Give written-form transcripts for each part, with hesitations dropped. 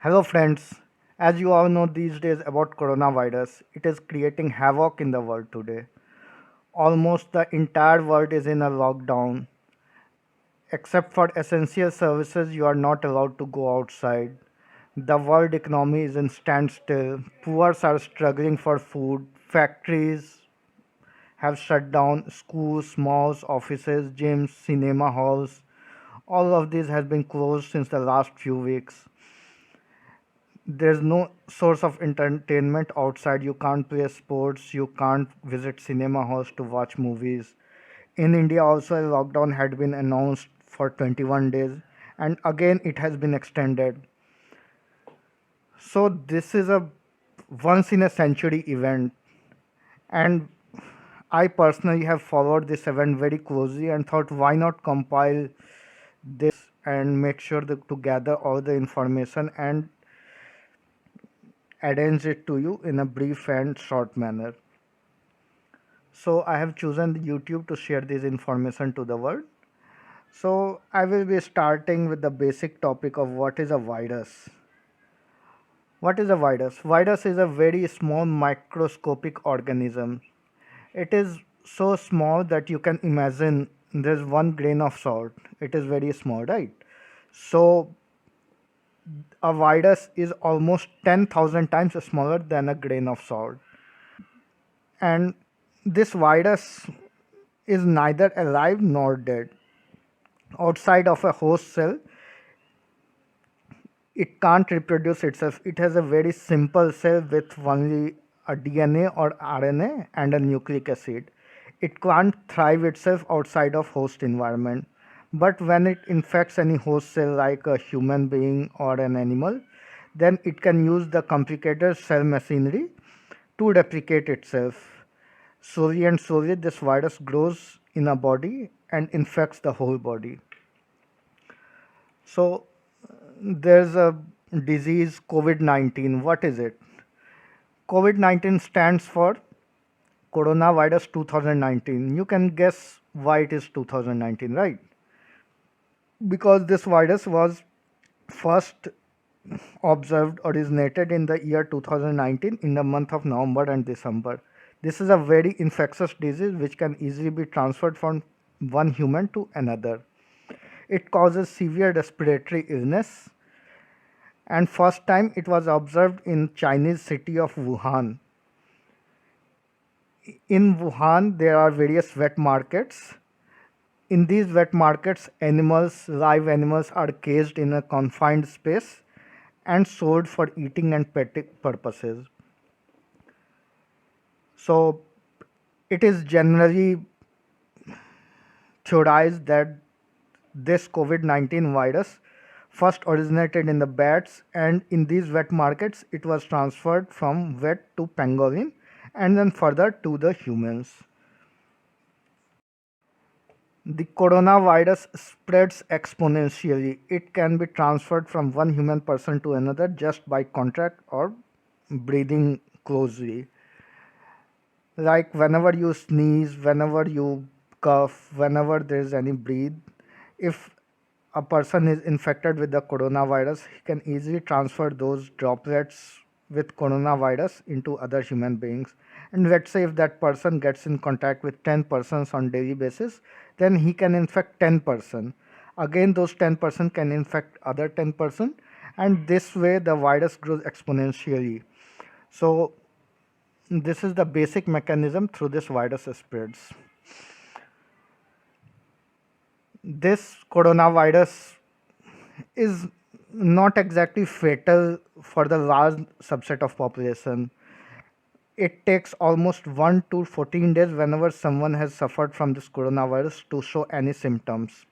Hello friends, as you all know these days about coronavirus, it is creating havoc in the world today. Almost the entire world is in a lockdown. Except for essential services, you are not allowed to go outside. The world economy is in standstill. Poor are struggling for food. Factories have shut down. Schools, malls, offices, gyms, cinema halls. All of these has been closed since the last few weeks. There's no source of entertainment outside. You can't play sports, you can't visit cinema halls to watch movies. In India also a lockdown had been announced for 21 days and again it has been extended. So this is a once in a century event, and I personally have followed this event very closely and thought why not compile this and make sure to gather all the information and arrange it to you in a brief and short manner. So I have chosen YouTube to share this information to the world. So I will be starting with the basic topic of what is a virus. What is a virus? Virus is a very small microscopic organism. It is so small that you can imagine there's one grain of salt. It is very small, right? So a virus is almost 10,000 times smaller than a grain of salt. And this virus is neither alive nor dead. Outside of a host cell, it can't reproduce itself. It has a very simple cell with only a DNA or RNA and a nucleic acid. It can't thrive itself outside of host environment. But when it infects any host cell like a human being or an animal, then it can use the complicated cell machinery to replicate itself. Slowly and slowly, this virus grows in a body and infects the whole body. So, there's a disease COVID 19. What is it? COVID 19 stands for coronavirus 2019. You can guess why it is 2019, right? Because this virus was first observed originated in the year 2019 in the month of November and December. This is a very infectious disease which can easily be transferred from one human to another. It causes severe respiratory illness, and first time it was observed in Chinese city of Wuhan. In Wuhan there are various wet markets. In these wet markets, animals, live animals are caged in a confined space and sold for eating and petting purposes. So it is generally theorized that this COVID 19 virus first originated in the bats, and in these wet markets, it was transferred from vet to pangolin and then further to the humans. The coronavirus spreads exponentially. It can be transferred from one human person to another just by contact or breathing closely. Like whenever you sneeze, whenever you cough, whenever there is any breathe, if a person is infected with the coronavirus, he can easily transfer those droplets with coronavirus into other human beings. And let's say if that person gets in contact with 10 persons on daily basis, then he can infect 10 person. Again, those 10 person can infect other 10 person, and this way the virus grows exponentially. So this is the basic mechanism through this virus spreads. This coronavirus is not exactly fatal for the large subset of population. It takes almost 1 to 14 days whenever someone has suffered from this coronavirus to show any symptoms.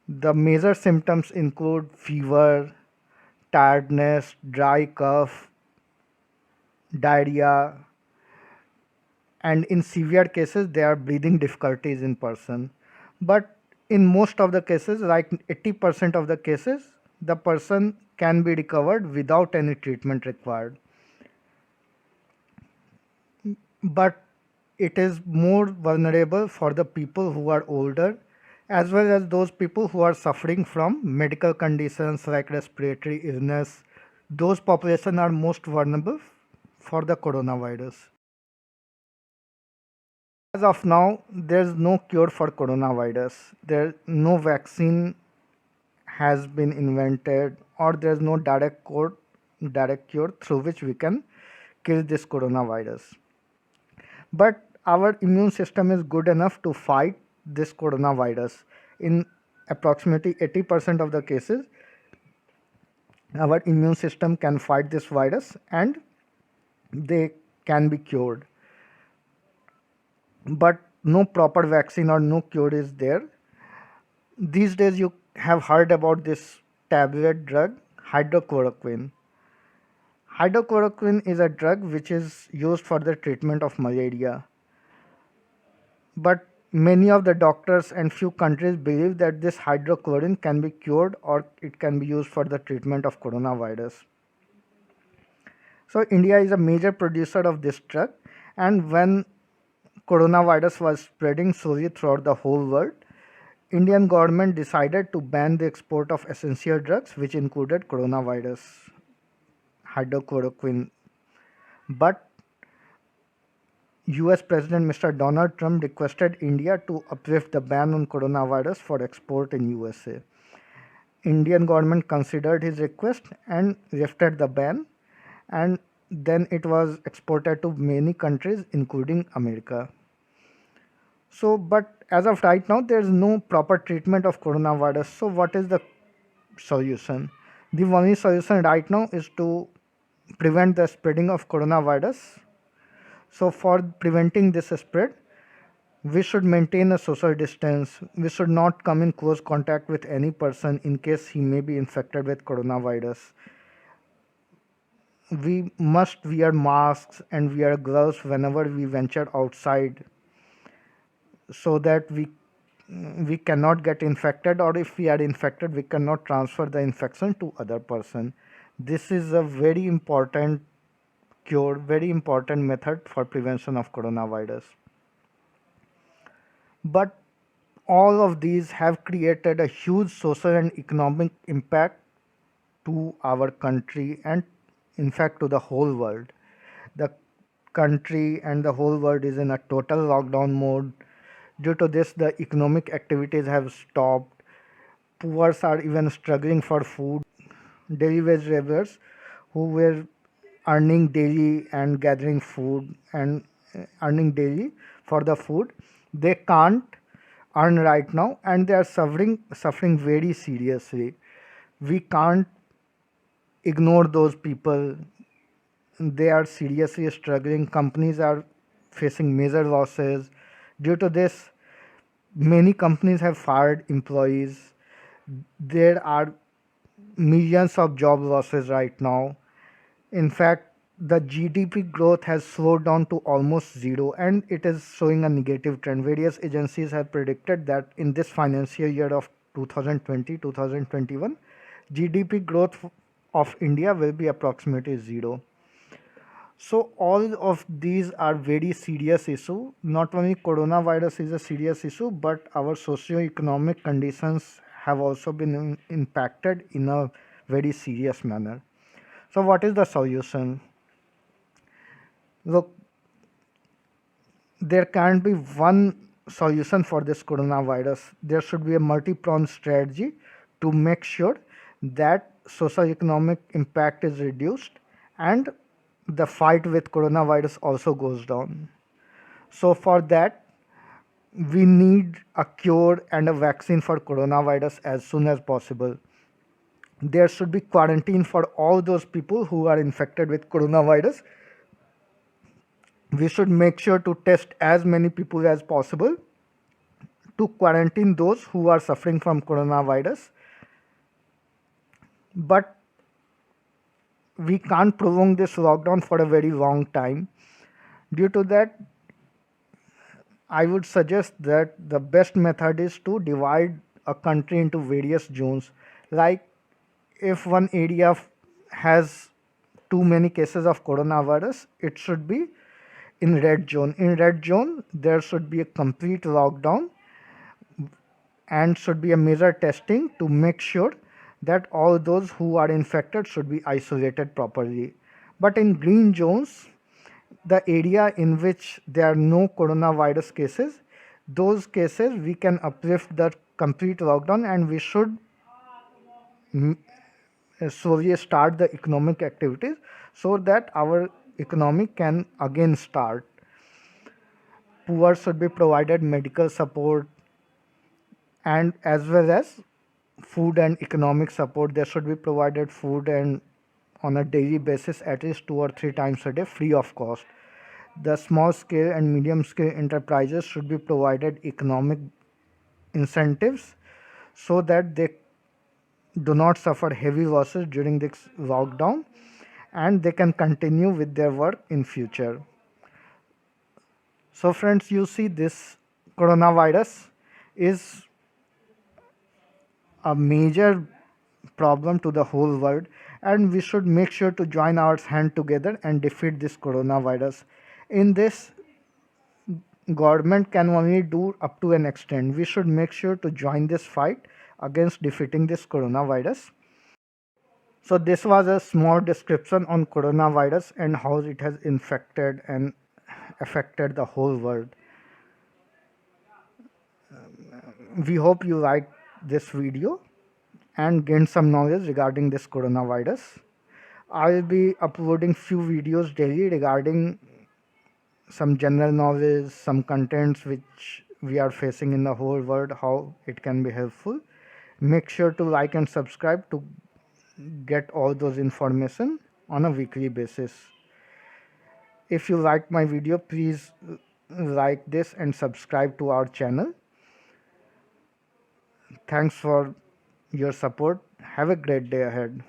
The major symptoms include fever, tiredness, dry cough, diarrhea, and in severe cases there are breathing difficulties in person. But in most of the cases, like 80% of the cases, the person can be recovered without any treatment required. But it is more vulnerable for the people who are older as well as those people who are suffering from medical conditions like respiratory illness. Those population are most vulnerable for the coronavirus. As of now, there's no cure for coronavirus. There no vaccine has been invented, or there's no direct cure through which we can kill this coronavirus. But our immune system is good enough to fight this coronavirus. In approximately 80% of the cases, our immune system can fight this virus and they can be cured. But no proper vaccine or no cure is there. These days, you have heard about this tablet drug, hydrochloroquine. Hydrochloroquine is a drug which is used for the treatment of malaria. But many of the doctors and few countries believe that this hydrochloroquine can be cured or it can be used for the treatment of coronavirus. So India is a major producer of this drug, and when coronavirus was spreading slowly throughout the whole world, Indian government decided to ban the export of essential drugs which included coronavirus, hydrochloroquine. But US President Mr. Donald Trump requested India to uplift the ban on coronavirus for export in USA. Indian government considered his request and lifted the ban, and then it was exported to many countries including America. So, but as of right now, there is no proper treatment of coronavirus. So, what is the solution? The only solution right now is to prevent the spreading of coronavirus. So, for preventing this spread, we should maintain a social distance. We should not come in close contact with any person in case he may be infected with coronavirus. We must wear masks and wear gloves whenever we venture outside so that we cannot get infected, or if we are infected we cannot transfer the infection to other person. This is a very important cure, very important method for prevention of coronavirus. But all of these have created a huge social and economic impact to our country and in fact to the whole world. The country and the whole world is in a total lockdown mode. Due to this, the economic activities have stopped. Poor are even struggling for food. Daily wage laborers who were earning daily and gathering food and earning daily for the food, they can't earn right now and they are suffering very seriously. We can't ignore those people. They are seriously struggling. Companies are facing major losses. Due to this, many companies have fired employees. There are millions of job losses right now. In fact, the GDP growth has slowed down to almost zero and it is showing a negative trend. Various agencies have predicted that in this financial year of 2020-2021, GDP growth of India will be approximately zero. So all of these are very serious issue. Not only coronavirus is a serious issue, but our socio-economic conditions have also been impacted in a very serious manner. So what is the solution? Look, there can't be one solution for this coronavirus. There should be a multi-pronged strategy to make sure that socio-economic impact is reduced and the fight with coronavirus also goes down. So for that, we need a cure and a vaccine for coronavirus as soon as possible. There should be quarantine for all those people who are infected with coronavirus. We should make sure to test as many people as possible to quarantine those who are suffering from coronavirus. But we can't prolong this lockdown for a very long time. Due to that, I would suggest that the best method is to divide a country into various zones. Like if one area has too many cases of coronavirus, it should be in red zone. In red zone, there should be a complete lockdown and should be a mirror testing to make sure that all those who are infected should be isolated properly. But in green zones, the area in which there are no coronavirus cases, those cases we can uplift the complete lockdown, and we should slowly start the economic activities so that our economy can again start. Poor should be provided medical support, and as well as food and economic support. There should be provided food and on a daily basis at least 2 or 3 times a day free of cost. The small scale and medium scale enterprises should be provided economic incentives so that they do not suffer heavy losses during this lockdown and they can continue with their work in future. So friends, you see, this coronavirus is a major problem to the whole world, and we should make sure to join our hand together and defeat this coronavirus. In this, government can only do up to an extent. We should make sure to join this fight against defeating this coronavirus. So this was a small description on coronavirus and how it has infected and affected the whole world. We hope you liked this video and gained some knowledge regarding this coronavirus. I will be uploading few videos daily regarding some general knowledge, some contents which we are facing in the whole world, how it can be helpful. Make sure to like and subscribe to get all those information on a weekly basis. If you like my video, please like this and subscribe to our channel. Thanks for your support. Have a great day ahead.